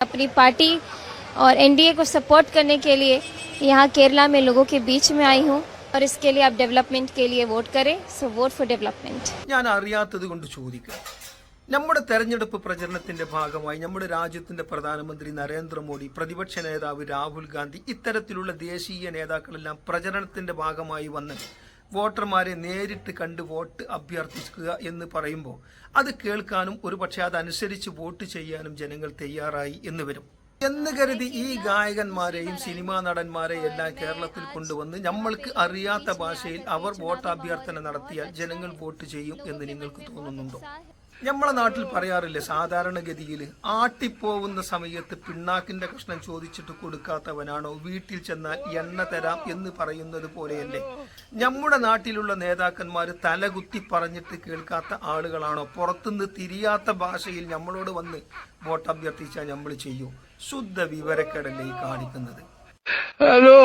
अपनी पार्टी और एनडीए को सपोर्ट करने के लिए यहाँ केरला में लोगों के बीच में आई हूँ और इसके लिए आप डेवलपमेंट के लिए वोट करें, सो वोट फॉर डेवलपमेंट। ഞാൻ അറിയാത്തത് കൊണ്ട് ചോദിക്കുക. നമ്മുടെ തെരഞ്ഞെടുപ്പ് പ്രചരണത്തിന്റെ ഭാഗമായി നമ്മുടെ രാജ്യത്തിന്റെ പ്രധാനമന്ത്രി നരേന്ദ്രമോദി, പ്രതിപക്ഷ നേതാവ് രാഹുൽ ഗാന്ധി, ഇത്തരത്തിലുള്ള ദേശീയ നേതാക്കളെല്ലാം പ്രചരണത്തിന്റെ ഭാഗമായി വന്ന് വോട്ടർമാരെ നേരിട്ട് കണ്ട് വോട്ട് അഭ്യർത്ഥിക്കുക എന്ന് പറയുമ്പോൾ അത് കേൾക്കാനും ഒരുപക്ഷെ അതനുസരിച്ച് വോട്ട് ചെയ്യാനും ജനങ്ങൾ തയ്യാറായി എന്ന് വരും എന്ന് കരുതി ഈ ഗായകന്മാരെയും സിനിമാ നടന്മാരെയും എല്ലാം കേരളത്തിൽ കൊണ്ടുവന്ന് നമ്മൾക്ക് അറിയാത്ത ഭാഷയിൽ അവർ വോട്ടഭ്യർത്ഥന നടത്തിയാൽ ജനങ്ങൾ വോട്ട് ചെയ്യും എന്ന് നിങ്ങൾക്ക് തോന്നുന്നുണ്ടോ? നമ്മളെ നാട്ടിൽ പറയാറില്ലേ, സാധാരണഗതിയിൽ ആട്ടിപ്പോവുന്ന സമയത്ത് പിണ്ണാക്കിന്റെ കഷ്ണം ചോദിച്ചിട്ട് കൊടുക്കാത്തവനാണോ വീട്ടിൽ ചെന്നാൽ എണ്ണ തരാം എന്ന് പറയുന്നത് പോലെയല്ലേ നമ്മുടെ നാട്ടിലുള്ള നേതാക്കന്മാർ തലകുത്തി പറഞ്ഞിട്ട് കേൾക്കാത്ത ആളുകളാണോ? പുറത്തുനിന്ന് തിരിയാത്ത ഭാഷയിൽ നമ്മളോട് വന്ന് വോട്ട് അഭ്യർത്ഥിച്ചാൽ നമ്മൾ ചെയ്യൂ? ശുദ്ധ വിവരക്കേടല്ലേ ഈ കാണിക്കുന്നത്? ഹലോ